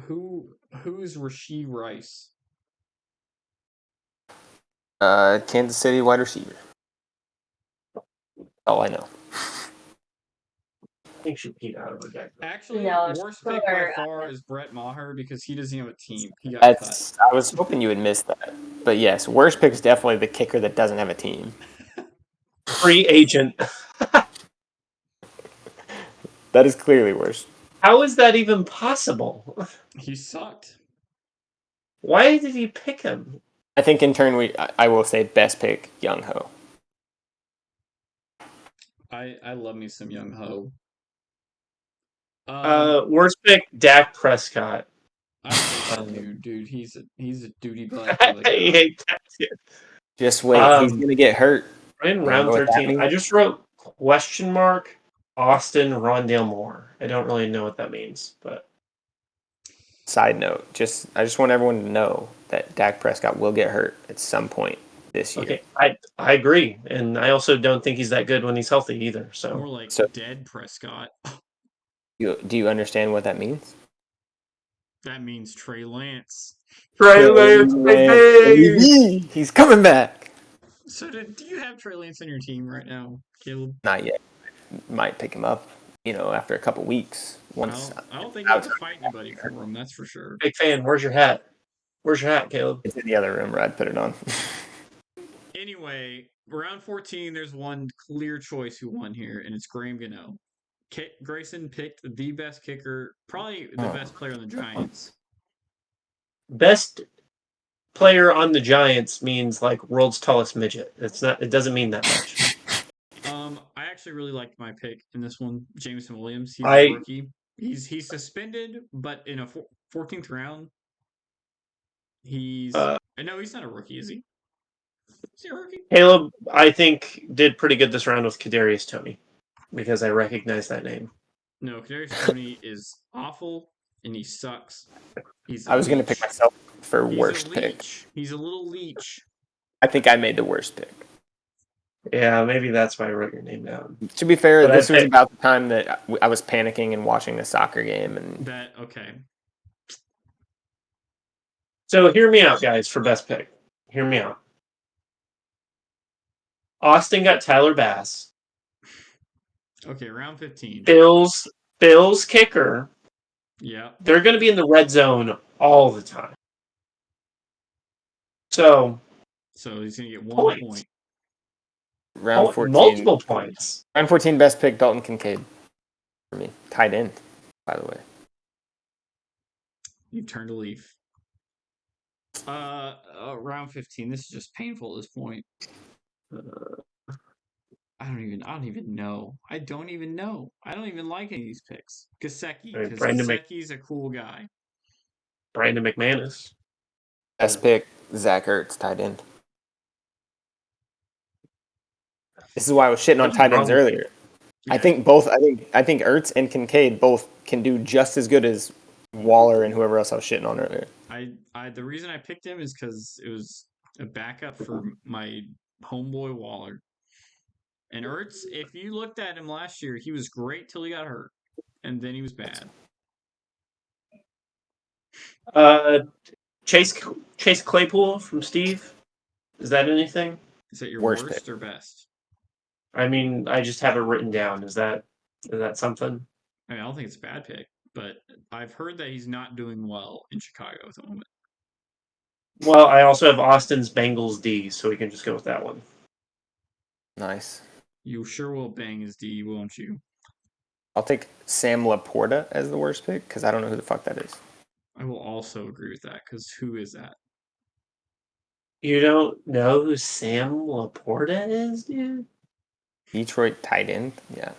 Rashee Rice? Kansas City wide receiver. All I know. I think she peed out of her deck. Actually, worst pick by far is Brett Maher because he doesn't have a team. He got cut. I was hoping you would miss that. But yes, worst pick is definitely the kicker that doesn't have a team. Free agent. That is clearly worse. How is that even possible? He sucked. Why did you pick him? I think in turn I will say best pick Young Ho. I love me some Young Ho. Worst pick Dak Prescott. I hate dude. He's a duty butt. I hate that shit. Just wait, he's gonna get hurt. In round 13, I just wrote question mark Austin Rondale Moore. I don't really know what that means, but side note, I just want everyone to know that Dak Prescott will get hurt at some point this year. Okay, I agree, and I also don't think he's that good when he's healthy either. So more like dead Prescott. Do you understand what that means? That means Trey Lance. Trey Lance, baby! He's coming back. So do you have Trey Lance on your team right now, Caleb? Not yet. Might pick him up, after a couple weeks. I don't think you have to fight anybody for him, that's for sure. Big fan. Where's your hat? Where's your hat, Caleb? It's in the other room, Rod. Put it on. Anyway, round 14, there's one clear choice who won here, and it's Graham Gano. Grayson picked the best kicker, probably the best player on the Giants. Best player on the Giants means like world's tallest midget. It doesn't mean that much. I actually really liked my pick in this one, Jameson Williams. He's a rookie. He's suspended, but in a 14th round, he's no, he's not a rookie, is he? Is he a rookie? Caleb, I think, did pretty good this round with Kadarius Toney. because I recognize that name. No, Kadarius Toney is awful and he sucks. I was going to pick myself for worst pick. He's a little leech. I think I made the worst pick. Yeah, maybe that's why I wrote your name down. To be fair, this was about the time that I was panicking and watching a soccer game. Okay. So hear me out, guys, for best pick. Hear me out. Austin got Tyler Bass. Okay, round 15. Bills kicker. Yeah. They're going to be in the red zone all the time. So he's going to get 1 point. Round 14. Multiple points. Round 14 best pick, Dalton Kincaid. For me. Tight end, by the way. You've turned a leaf. Round 15. This is just painful at this point. I don't even know. I don't even know. I don't even like any of these picks. Gesicki, because Gesicki's a cool guy. Brandon McManus. Best pick, Zach Ertz, tight end. This is why I was shitting on tight ends earlier. Yeah. I think Ertz and Kincaid both can do just as good as Waller and whoever else I was shitting on earlier. The reason I picked him is because it was a backup for my homeboy Waller. And Ertz, if you looked at him last year, he was great till he got hurt, and then he was bad. Chase Claypool from Steve. Is that anything? Is that your worst or best? I mean, I just have it written down. Is that something? I don't think it's a bad pick, but I've heard that he's not doing well in Chicago at the moment. Well, I also have Austin's Bengals D, so we can just go with that one. Nice. You sure will bang his D, won't you? I'll take Sam Laporta as the worst pick, because I don't know who the fuck that is. I will also agree with that, because who is that? You don't know who Sam Laporta is, dude? Detroit tight end? Yeah.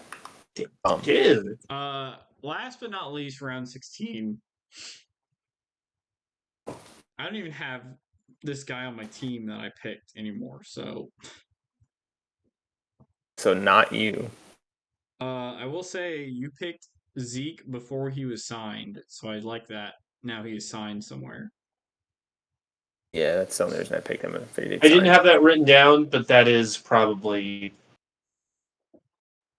Dude. Last but not least, round 16. I don't even have this guy on my team that I picked anymore, so... So not you. I will say you picked Zeke before he was signed, so I like that. Now he's signed somewhere. Yeah, that's the only reason I picked him. I didn't have that written down, but that is probably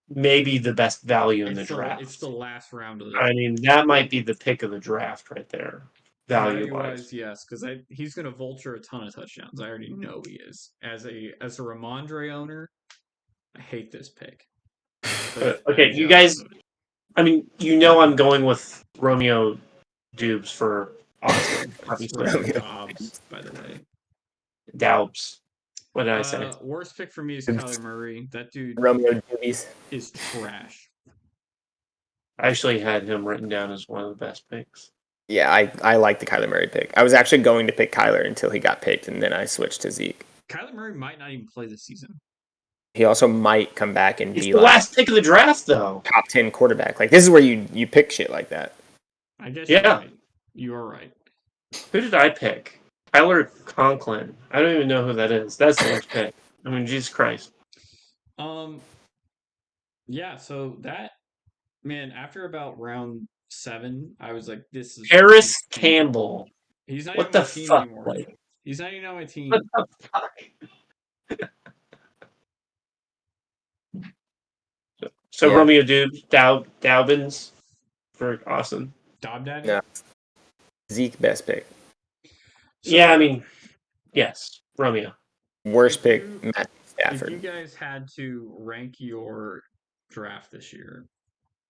maybe the best value in the draft. It's the last round of the draft. I mean, that might be the pick of the draft right there, value-wise. Yes, because he's going to vulture a ton of touchdowns. I already know he is. As a Ramondre owner, I hate this pick. Okay, you guys. I mean, I'm going with Romeo Dubes for Austin, obviously. Dobbs, by the way. Daubs. What did I say? Worst pick for me is Kyler Murray. That dude Romeo Dubes is trash. I actually had him written down as one of the best picks. Yeah, I like the Kyler Murray pick. I was actually going to pick Kyler until he got picked, and then I switched to Zeke. Kyler Murray might not even play this season. He also might come back and be the last pick of the draft, though. Top 10 quarterback. Like, this is where you pick shit like that. I guess you're right. You are right. Who did I pick? Tyler Conklin. I don't even know who that is. That's the worst pick. I mean, Jesus Christ. Yeah, so that, man, after about round 7, I was like, this is... Harris Campbell. He's not what even the on my team fuck? anymore. Like, he's not even on my team. What the fuck? So yeah. Romeo Dobbins for Austin. Daddy? Yeah. Zeke best pick. So, yeah, I mean, yes, Romeo. Worst pick, Matt Stafford. If you guys had to rank your draft this year,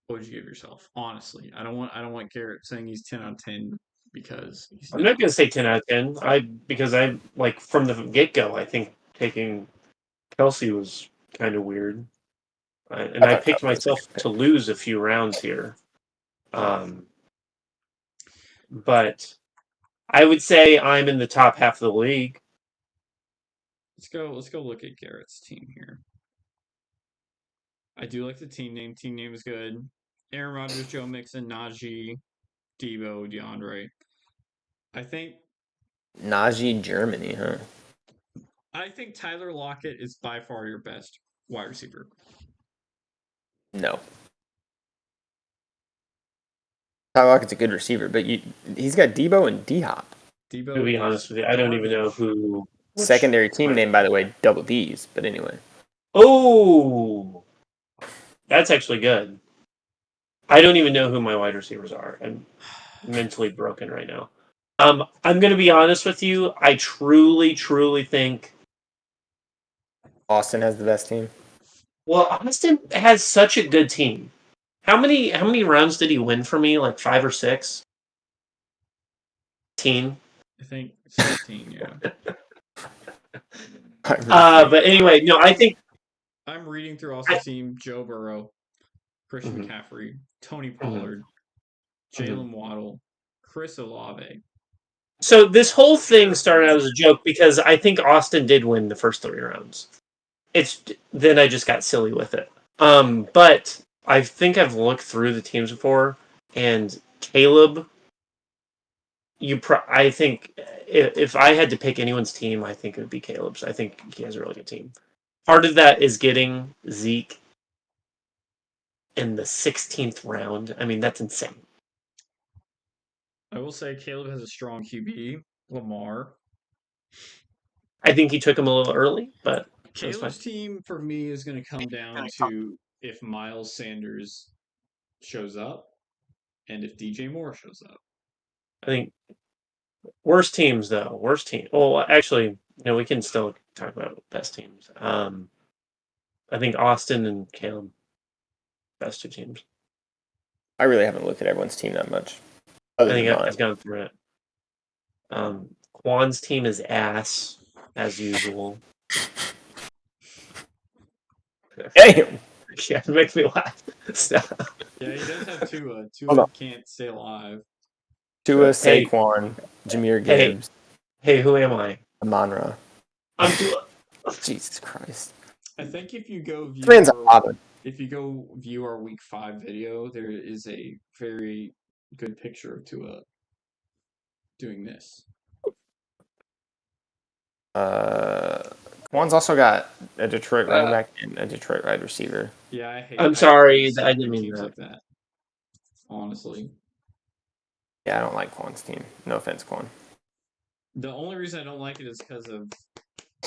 what would you give yourself? Honestly, I don't want Garrett saying he's 10 out of 10 because I'm not going to say 10 out of 10. Because I like from the get-go, I think taking Kelsey was kind of weird. And I picked myself to lose a few rounds here. But I would say I'm in the top half of the league. Let's go look at Garrett's team here. I do like the team name. Team name is good. Aaron Rodgers, Joe Mixon, Najee, Debo, DeAndre. I think Najee, Germany, huh? I think Tyler Lockett is by far your best wide receiver. No. Tyler Lockett's a good receiver, but he's got Debo and D-Hop. Debo. To be honest with you, I don't even know who. Secondary team name, by the way, double D's. But anyway. Oh, that's actually good. I don't even know who my wide receivers are. I'm mentally broken right now. I'm going to be honest with you. I truly, truly think Austin has the best team. Well, Austin has such a good team. How many rounds did he win for me? Like 5 or 6? I think 16. Yeah. But anyway, no, I think I'm reading through Austin's team: Joe Burrow, Christian McCaffrey, Tony Pollard, Jalen Waddle, Chris Olave. So this whole thing started out as a joke because I think Austin did win the first 3 rounds. Then I just got silly with it. But I think I've looked through the teams before, and Caleb. I think if I had to pick anyone's team, I think it would be Caleb's. I think he has a really good team. Part of that is getting Zeke in the 16th round. I mean, that's insane. I will say Caleb has a strong QB, Lamar. I think he took him a little early, but Caleb's team for me is going to come down to if Miles Sanders shows up and if DJ Moore shows up. I think worst teams though. Worst team. Well, actually, we can still talk about best teams. I think Austin and Caleb, best 2 teams. I really haven't looked at everyone's team that much. I think I've gone through it. Quan's team is ass as usual. Damn. Yeah, it makes me laugh. Stop. Yeah, he does have Tua. Tua can't stay alive. Tua, Saquon, Jahmyr Gibbs. Hey, who am I? Amon-Ra. I'm Tua. Jesus Christ. I think if you go view our Week 5 video, there is a very good picture of Tua doing this. Quan's also got a Detroit running back and a Detroit wide receiver. Yeah, I'm sorry, I didn't mean that. Like that. Honestly. Yeah, I don't like Quan's team. No offense, Quan. The only reason I don't like it is because of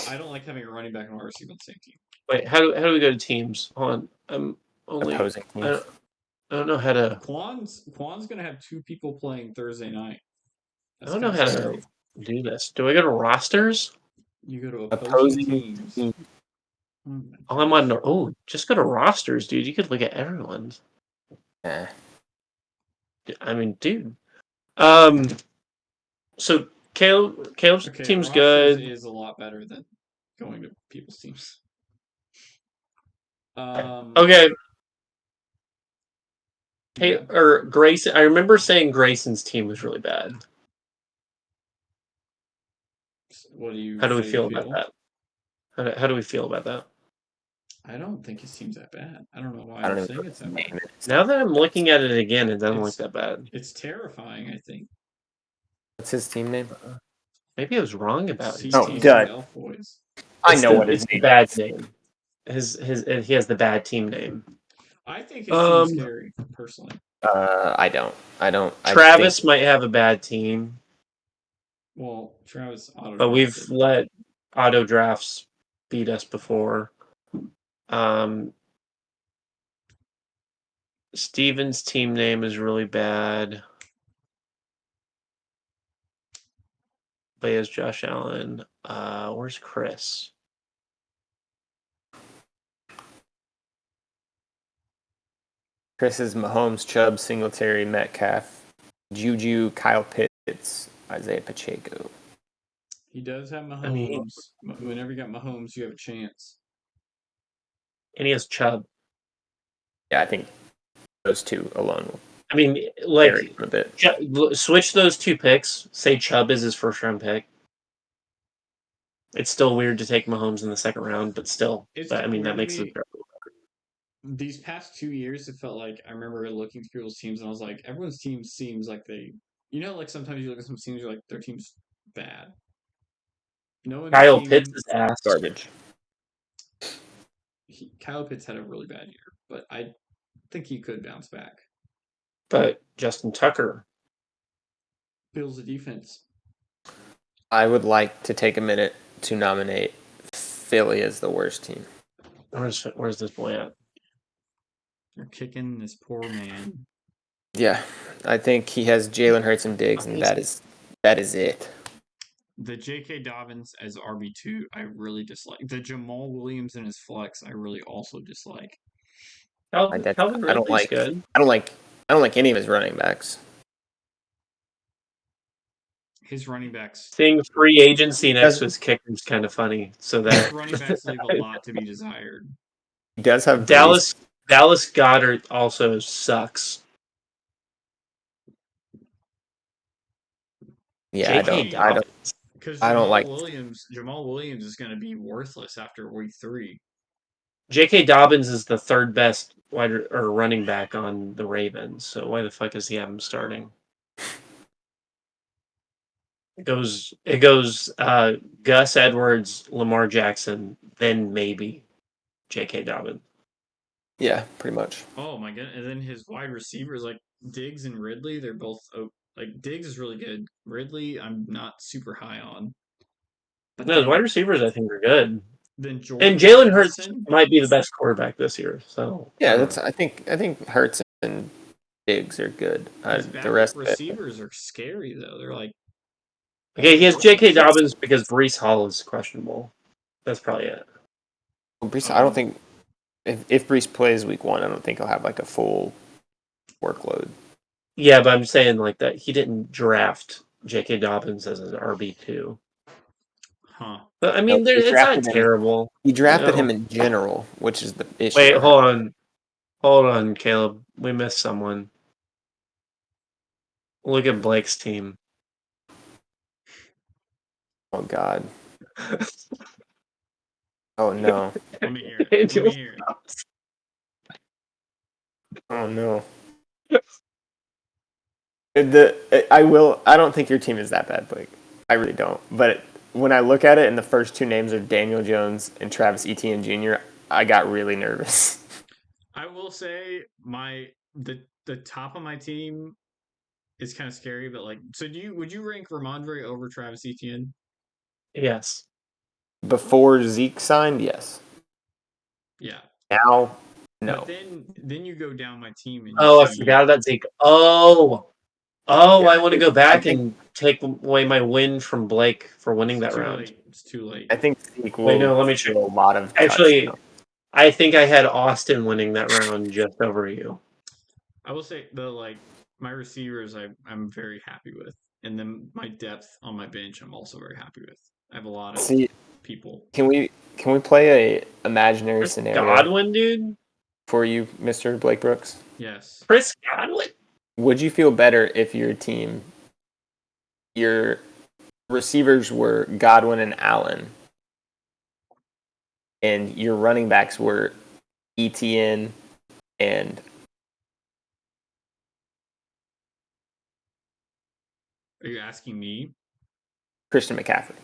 I don't like having a running back and wide receiver on the same team. Wait, how do we go to teams? Hold on, I'm only opposing teams. I don't know how to. Quan's gonna have 2 people playing Thursday night. I don't know how to do this. Do I go to rosters? You go to opposing teams. I'm on. Oh, just go to rosters, dude. You could look at everyone's. Yeah. I mean, dude. So Caleb's team's good. Is a lot better than going to people's teams. Okay. Hey, or Grayson. I remember saying Grayson's team was really bad. What do you? How do we feel about that? How do we feel about that? I don't think his team's that bad. I don't know why I'm saying it's that bad. Now that I'm looking at it again, it doesn't look that bad. It's terrifying, I think. What's his team name? Maybe I was wrong about it. Oh, Dud. I know what his name. Bad name. He has the bad team name. I think his team's scary, personally. I don't. Travis might have a bad team. Well, Travis auto. But we've let auto drafts beat us before. Steven's team name is really bad. But he has Josh Allen. Where's Chris? Chris is Mahomes, Chubb, Singletary, Metcalf, Juju, Kyle Pitts, Isaiah Pacheco. He does have Mahomes. Whenever you got Mahomes, you have a chance. And he has Chubb. Yeah, I think those 2 alone will. I mean, like, a bit. Switch those 2 picks. Say Chubb is his first round pick. It's still weird to take Mahomes in the second round, but still. That makes it. These past 2 years, it felt like I remember looking through people's teams, and I was like, everyone's team seems like they, like sometimes you look at some teams, you're like, their team's bad. Kyle Pitts is ass. Garbage. Kyle Pitts had a really bad year, but think he could bounce back. But Justin Tucker. Builds the defense. I would like to take a minute to nominate Philly as the worst team. Where's this boy at? You're kicking this poor man. Yeah, I think he has Jalen Hurts and Diggs, and that is it. The J.K. Dobbins as RB2, I really dislike. The Jamal Williams in his flex, I really also dislike. Calvin Ridley's good. I don't like any of his running backs. His running backs. Seeing free agency next to his kicker is kind of funny. So that his running backs leave a lot to be desired. He does have Dallas Goedert also sucks. Yeah, I don't like Jamal Williams is going to be worthless after week 3. J.K. Dobbins is the third best running back on the Ravens. So why the fuck does he have him starting? It goes Gus Edwards, Lamar Jackson, then maybe J.K. Dobbins. Yeah, pretty much. Oh my god! And then his wide receivers like Diggs and Ridley, they're both like Diggs is really good. Ridley, I'm not super high on. But no, his wide receivers I think are good. Then and Jalen Hurts might be the best quarterback this year. So yeah, I think Hurts and Diggs are good. The rest receivers are scary though. They're like okay. He has J.K. Dobbins because Breece Hall is questionable. That's probably it. Well, Breece, I don't think if Breece plays week 1, I don't think he'll have like a full workload. Yeah, but I'm saying like that he didn't draft J.K. Dobbins as an RB2. Huh. But I mean, it's not terrible. He drafted him in general, which is the issue. Wait, hold on, Caleb. We missed someone. Look at Blake's team. Oh God. Oh no. Let me hear it. Oh no. I don't think your team is that bad, Blake. I really don't. But when I look at it and the first 2 names are Daniel Jones and Travis Etienne Jr., I got really nervous. I will say the top of my team is kind of scary, but like, so would you rank Ramondre over Travis Etienne? Yes. Before Zeke signed, yes. Yeah. Now, no. But then you go down my team and I forgot about Zeke. Yeah. I want to go back and take away my win from Blake for winning that round. It's too late. I think Zeke will. Wait, no, let me check. A lot of actually. I think I had Austin winning that round just over you. I will say my receivers I'm very happy with, and then my depth on my bench I'm also very happy with. I have a lot of people. Can we play a imaginary scenario? Godwin, dude. For you, Mr. Blake Brooks. Yes. Chris Godwin. Would you feel better if your receivers were Godwin and Allen, and your running backs were Etienne and... Are you asking me? Christian McCaffrey.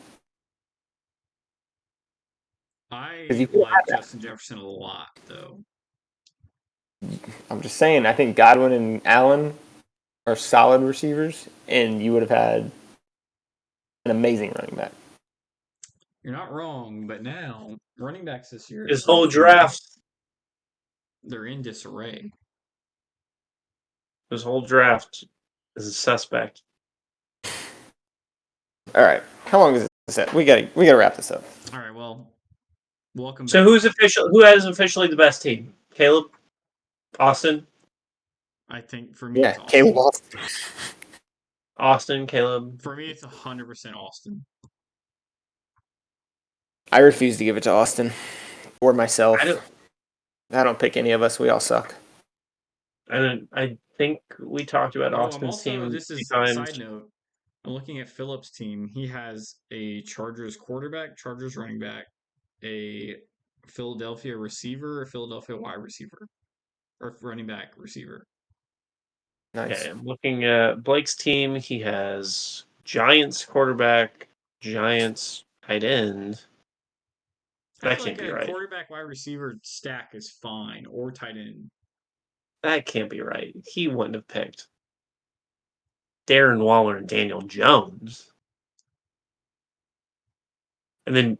I like Justin Jefferson a lot, though. I'm just saying, I think Godwin and Allen are solid receivers, and you would have had an amazing running back. You're not wrong, but now running backs this year, his whole draft, they're in disarray. His whole draft is a suspect. All right, how long is this set? We gotta wrap this up. All right, well, welcome. So who has officially the best team? Caleb, Austin. I think for me, it's Austin. Caleb Austin. Austin, Caleb. For me, it's 100% Austin. I refuse to give it to Austin or myself. I don't pick any of us. We all suck. I think we talked about Austin's team. This is a side note. I'm looking at Phillips' team. He has a Chargers quarterback, Chargers running back, a Philadelphia receiver, a Philadelphia wide receiver, or running back receiver. Nice. Okay, I'm looking at Blake's team. He has Giants quarterback, Giants tight end. That can't be right. Quarterback wide receiver stack is fine, or tight end. That can't be right. He wouldn't have picked Darren Waller and Daniel Jones. And then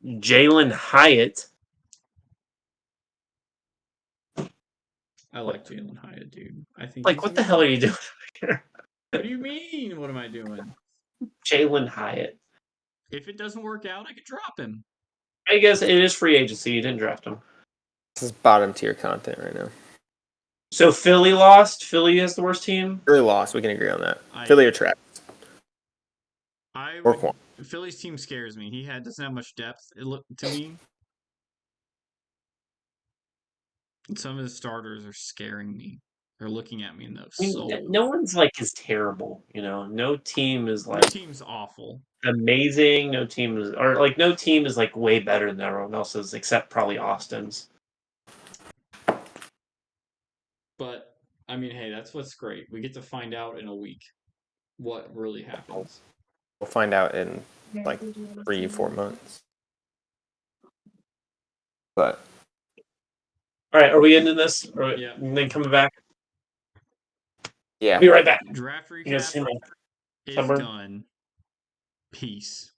Jalen Hyatt. I like Jalen Hyatt, dude. I think Like, what the hell are you doing here? What do you mean? What am I doing? Jalen Hyatt. If it doesn't work out, I could drop him. I guess it is free agency. You didn't draft him. This is bottom tier content right now. So Philly lost. Philly has the worst team. Philly lost. We can agree on that. Philly are trapped. Philly's team scares me. He doesn't have much depth. It looked to me. And some of the starters are scaring me. They're looking at me in the soul. No one's like is terrible. No team is like. No team's awful. Amazing. No team is no team is like way better than everyone else's except probably Austin's. But I mean, hey, that's what's great. We get to find out in a week what really happens. We'll find out in like 3-4 months. But all right, are we ending this? Yeah. And then coming back? Yeah. Be right back. Draft recap is done. Peace.